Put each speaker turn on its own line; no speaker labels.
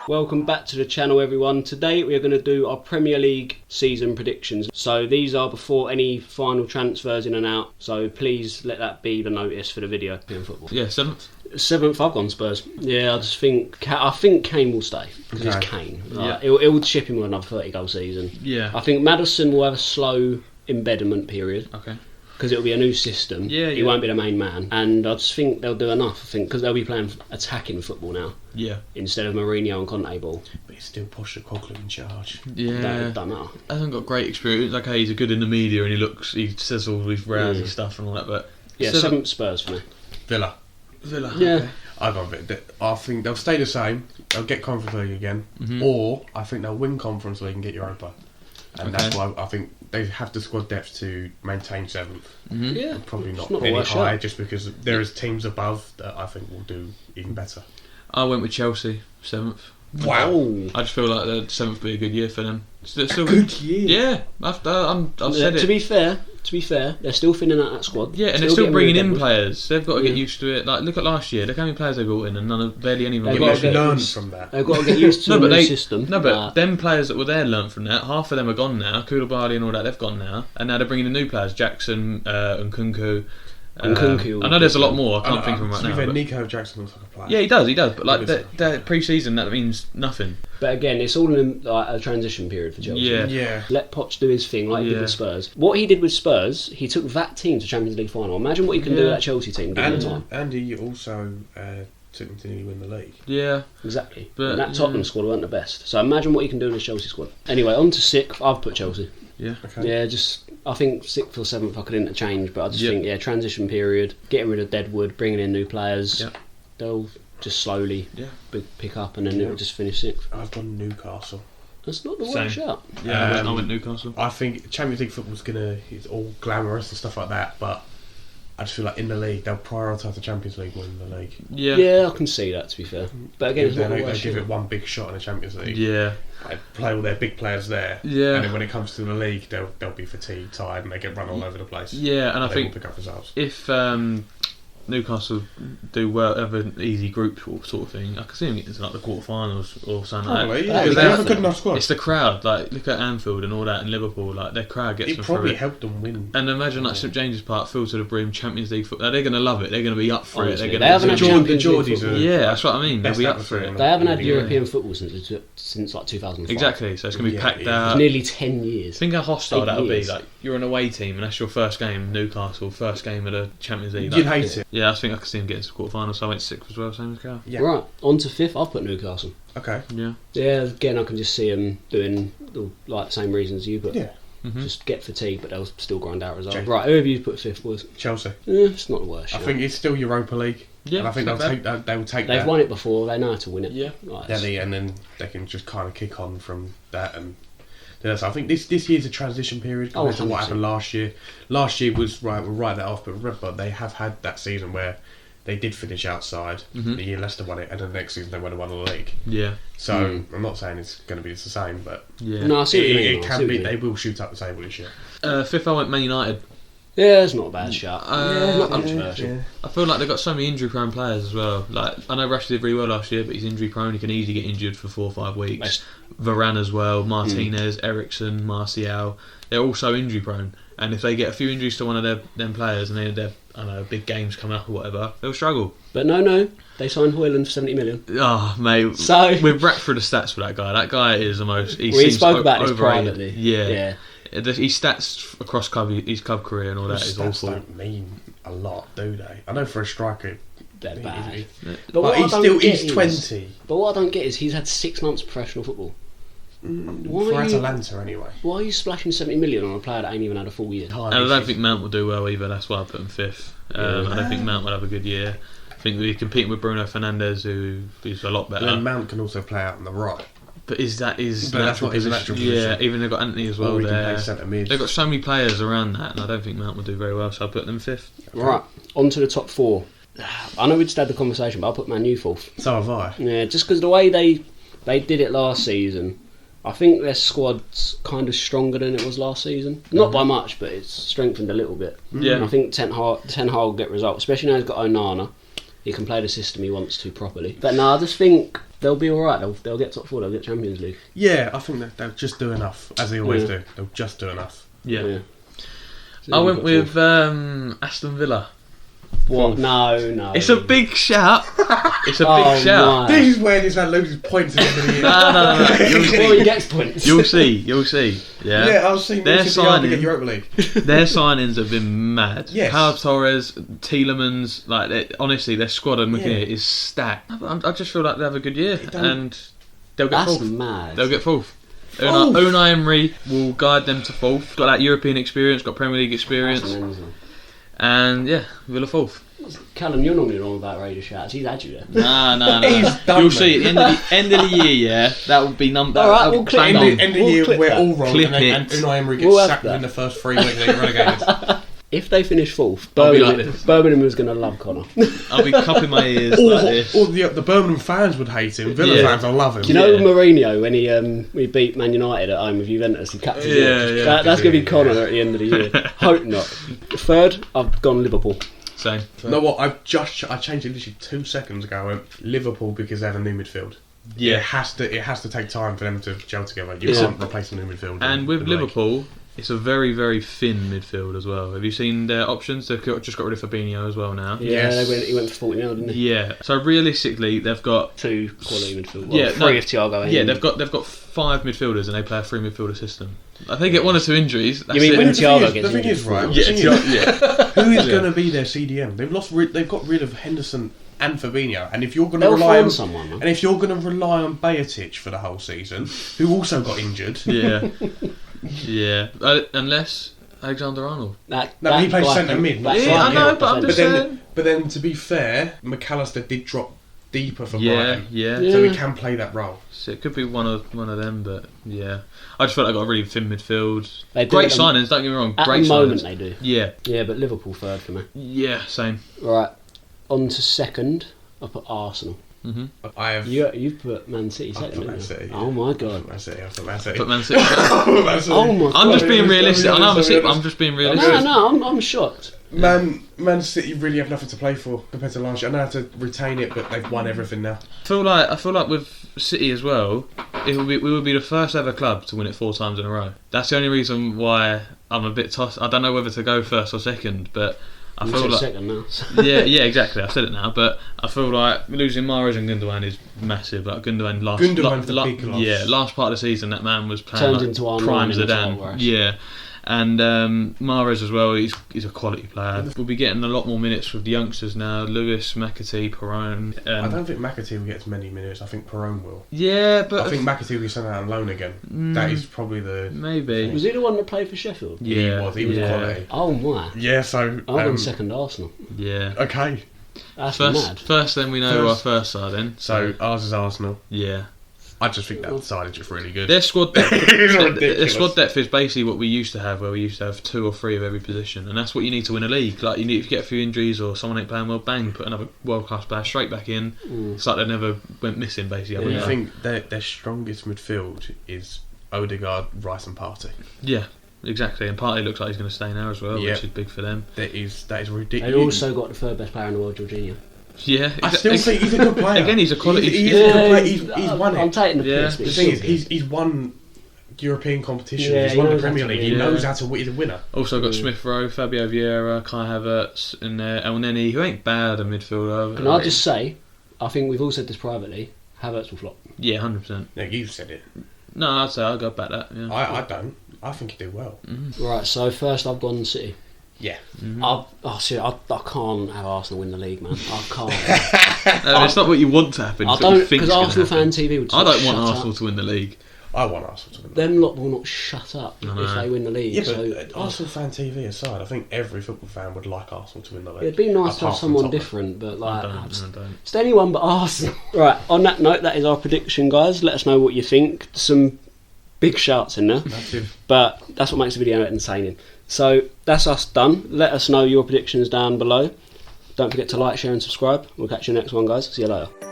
Welcome back to the channel, everyone. Today we are going to do our Premier League season predictions. So these are before any final transfers in and out, so please let that be the notice for the video in football.
Yeah, 7th.
7th, I've gone Spurs. Yeah, I think Kane will stay because it's Kane. It would ship him with another 30-goal season.
Yeah.
I think Maddison will have a slow embedment period.
Okay.
Because it'll be a new system. He won't be the main man, and I just think they'll do enough. I think because they'll be playing attacking football now. Yeah. Instead of Mourinho and Conte ball.
But he's still Postecoglou in charge.
Yeah. Don't matter.
Hasn't got great experience. Okay, he's good in the media and he says all his rousy stuff and all that. But
yeah, 7th Spurs for me.
Villa.
Yeah.
Okay. I think they'll stay the same. They'll get Conference League again, or I think they'll win Conference League and get Europa. And that's why I think they have the squad depth to maintain 7th.
Yeah,
probably not any higher, just because there is teams above that I think will do even better.
I went with Chelsea 7th.
Wow!
I just feel like the 7th would be a good year for them.
Still good year.
Yeah, I've said it.
To be fair, they're still filling out that squad.
Yeah, and they're still bringing in players. They've got to get used to it. Like, look at last year. Look how many players they brought in, and barely any of them
learned from that.
They've got to get used to the new system.
No, but them players that were there learnt from that. Half of them are gone now. Koulibaly and all that, they've gone now, and now they're bringing in new players. Jackson and Nkunku. I know there's a lot more. I can't think of them right now.
To be fair, Nico Jackson looks like a player.
Yeah, he does. But like that pre-season, that means nothing.
But again, it's all in a transition period for Chelsea.
Yeah.
Let Poch do his thing like he did with Spurs. What he did with Spurs, he took that team to Champions League final. Imagine what he can do with that Chelsea team given the time.
And he also took them to nearly win the league.
Yeah.
Exactly. But that Tottenham squad weren't the best. So imagine what he can do in this Chelsea squad. Anyway, on to 6th. I've put Chelsea.
Yeah.
Okay.
Yeah, I think 6th or 7th I could interchange, but I just think, transition period, getting rid of Deadwood, bringing in new players, they'll just slowly pick up and then it'll just finish 6th.
I've gone Newcastle.
That's not the worst shout.
Yeah, I went Newcastle.
I think Champions League football's it's all glamorous and stuff like that, but I just feel like in the league they'll prioritise the Champions League more than the league.
Yeah, I can see that, to be fair. But again,
they give it one big shot in the Champions League.
Yeah.
They play all their big players there.
Yeah.
And then when it comes to the league, they'll be fatigued, tired, and they get run all over the place.
Yeah, and I think
pick up results.
If Newcastle do well, have an easy group sort of thing, I can see them getting to like the quarterfinals or something like that.
They have a good enough squad.
It's the crowd, like look at Anfield and all that, and Liverpool, like their crowd gets them through it.
It probably helped them win.
And imagine like St James's Park filled to the brim, Champions League football. They're going to love it. They're going to be up for it.
They haven't had Champions League football.
Yeah, that's what I mean. They'll be up for it.
They haven't had European football since like 2005.
Exactly. So it's going to be packed out.
Nearly 10 years.
Think how hostile that'll be. Like you're an away team and that's your first game, Newcastle, first game of the Champions League.
You'd hate it.
Yeah, I think I could see them getting to the quarterfinals. So I went 6th as well, same as Carl.
Yeah. Right, on to 5th. I've put Newcastle.
Okay.
Yeah.
Yeah. Again, I can just see them doing like the same reasons you put.
Yeah.
Just get fatigued, but they'll still grind out results. Right, who have you put 5th was?
Chelsea.
It's not the worst.
I think it's still Europa League. Yeah. And I think they'll take that.
They've won it before. They know how to win it.
Yeah.
And then they can just kind of kick on from that and. So I think this year's a transition period compared to what happened last year. Last year was we'll write that off, but remember they have had that season where they did finish outside. The year Leicester won it, and then the next season they won the league. Yeah. So I'm not saying it's going to be the same, but
no, I see what you mean.
It can be. They will shoot up the table this year.
5th, I went Man United.
Yeah, it's not a bad shot. Not controversial. Yeah.
I feel like they've got so many injury-prone players as well. Like I know Rashford did really well last year, but he's injury-prone. He can easily get injured for 4 or 5 weeks. Varane as well, Martinez, Eriksen, Martial. They're all so injury-prone, and if they get a few injuries to one of them players, and they're big games coming up or whatever, they'll struggle.
But no, they signed Højlund for 70 million.
Oh mate,
so
we've racked through the stats for that guy. That guy is the most.
We spoke about this privately.
Yeah. His stats across his club career and all that is awful.
Don't mean a lot, do they? I know for a striker,
they're bad.
But he's 20.
But what I don't get is he's had 6 months of professional football.
For Atalanta, anyway.
Why are you splashing 70 million on a player that ain't even had a full year?
And I don't think Mount will do well either. That's why I put him 5th. I don't think Mount will have a good year. I think we're competing with Bruno Fernandes, who is a lot better.
And Mount can also play out on the right.
But that's
not his natural position.
Yeah, even they've got Anthony as well there.
They've
got so many players around that, and I don't think Mount will do very well, so I put them 5th.
Right, on to the top 4. I know we just had the conversation, but I put Man U 4th.
So have I.
Yeah, just because the way they did it last season, I think their squad's kind of stronger than it was last season. Not by much, but it's strengthened a little bit. Yeah, and I think Ten Hag will get results, especially now he's got Onana. He can play the system he wants to properly. But no, I just think They'll be all right. They'll get top 4. They'll get Champions League.
Yeah, I think that they'll just do enough, as they always do. They'll just do enough.
Yeah.
So
I went with Aston Villa.
What? No.
It's a big shout. It's a big shout.
This is where this man loses points at the end of the year.
No.
You'll see. He gets points.
You'll see. Yeah.
I was seeing
their signing.
Get Europa League.
Their signings have been mad.
Yes.
Pau Torres, Tielemans, honestly, their squad I'm looking at is stacked. I just feel like they have a good year and they'll get fourth.
That's mad.
They'll get fourth. Unai Emery will guide them to fourth. Got that European experience, got Premier League experience. And Villa fourth.
Callum, you're normally wrong about radio shouts. He's had you there.
No.
He's done,
You'll see at the end of the year, that will be number.
All right, we'll clip
End of the year, we're all wrong,
Clip
and
it.
Unai Emery gets sacked within the first 3 weeks. They get relegated.
If they finish fourth,
I'll be like this.
Birmingham is going to love Connor.
I'll be cupping my ears like this.
Or the Birmingham fans would hate him. Villa fans will love him.
Do you know Mourinho when he beat Man United at home with Juventus? He capped his ears. That's going to be Connor at the end of the year. Hope not. Third, I've gone Liverpool.
Same.
You know what? I changed it literally 2 seconds ago. I went Liverpool because they have a new midfield.
Yeah.
It has to take time for them to gel together. You can't replace a new midfield.
And with Liverpool, it's a very, very thin midfield as well. Have you seen their options? They've just got rid of Fabinho as well now.
Yeah,
he went for 40 mil, didn't he?
Yeah. So realistically, they've got
2 quality midfielders.
Well,
three if Thiago.
Yeah, they've got 5 midfielders and they play a 3 midfielder system. I think get 1 or 2 injuries. That's
You mean
it.
when Thiago gets
the thing is, right?
Yeah.
Who is going to be their CDM? They've got rid of Henderson and Fabinho, and if you're going to
They'll
rely on
find someone, man.
and if you're going to rely on Bejic for the whole season, who also got injured,
Yeah. Unless Alexander Arnold.
he plays centre mid.
I know, but I'm just saying.
But then, to be fair, McAllister did drop deeper for Brighton,
Yeah.
so he can play that role.
So it could be one of them, but yeah, I just felt like I got a really thin midfield.
They do
Great
them-
signings, don't get me wrong.
At
Great
the moment,
signings.
they do.
Yeah,
Yeah, but Liverpool third for me.
yeah, same.
Right, on to second. I put Arsenal.
I have.
You've put Man City
I
second.
put Man
haven't you?
City.
Oh my god.
Man City. I put Man City.
Put Man City.
Oh my god.
I'm just being realistic. I know I'm just being realistic.
No, I'm shocked.
Man City really have nothing to play for compared to last year. I know how to retain it, but they've won everything now.
I feel like with City as well, we would be the first ever club to win it 4 times in a row. That's the only reason why I'm a bit tossed. I don't know whether to go first or second, but I
You
feel
said
like
second now.
yeah, exactly. I've said it now, but I feel like losing Mahrez and Gundogan is massive. Like Gundogan's
a big loss.
Yeah, last part of the season, that man was playing
Turned
like
into our
prime
nine in the
Zidane.
top, right?
Yeah. And Mahrez as well, he's a quality player. We'll be getting a lot more minutes with the youngsters now. Lewis, McAtee, Perone.
I don't think McAtee will get as many minutes. I think Perone will.
Yeah, but
I think McAtee will be sent out on loan again. That is probably the...
maybe.
Was he the one that played for Sheffield?
Yeah,
He was quality.
Oh my.
Yeah, so...
I've gone second
Oh,
Arsenal.
Yeah.
Okay.
That's mad.
First, then we know who our first are. Then
So ours is Arsenal.
yeah.
I just think that side is just really good.
Their squad depth, their
ridiculous.
squad depth is basically what we used to have, where we used to have 2 or 3 of every position, and that's what you need to win a league. Like, if you get a few injuries or someone ain't playing well, bang, put another world class player straight back in. It's like they never went missing, basically.
I think their strongest midfield is Odegaard, Rice, and Partey.
Yeah, exactly. And Partey looks like he's going to stay now as well, which is big for them.
That is ridiculous.
They also got the third best player in the world, Jorginho.
Yeah,
I still think he's a good player.
Again, he's a quality.
He's a good player. He's won it.
I'm taking the piss.
The thing is, he's won European competitions.
Yeah,
he's won
he
the
knows
Premier
how to
League.
win.
He knows how to win. He's a winner.
Also got Smith Rowe, Fabio Vieira, Kai Havertz, and El Neni, who ain't bad a midfielder.
Can I just say, I think we've all said this privately, Havertz will flop.
Yeah, 100%.
Yeah, you said it.
No, I'd say I'll go back that. Yeah.
I don't. I think he'd do well.
Right, so first I've gone City.
Yeah.
I can't have Arsenal win the league, man. I can't.
No, it's not what you want to happen.
I
It's what you
don't,
think's
because
gonna
Arsenal
happen.
fan TV would
I don't want
shut
Arsenal
up.
to win the league.
I want Arsenal to win.
Them lot will not shut up if they win the league.
Yeah,
so
but Arsenal fan TV aside, I think every football fan would like Arsenal to win the league.
it'd be nice to have
Apart from
someone
Tottenham.
different, but like,
I don't.
it's anyone but Arsenal. Right, on that note, that is our prediction, guys. Let us know what you think. Some big shouts in there,
Massive.
but that's what makes the video entertaining. So that's us done. Let us know your predictions down below. Don't forget to like, share and subscribe. We'll catch you next one, guys. See you later.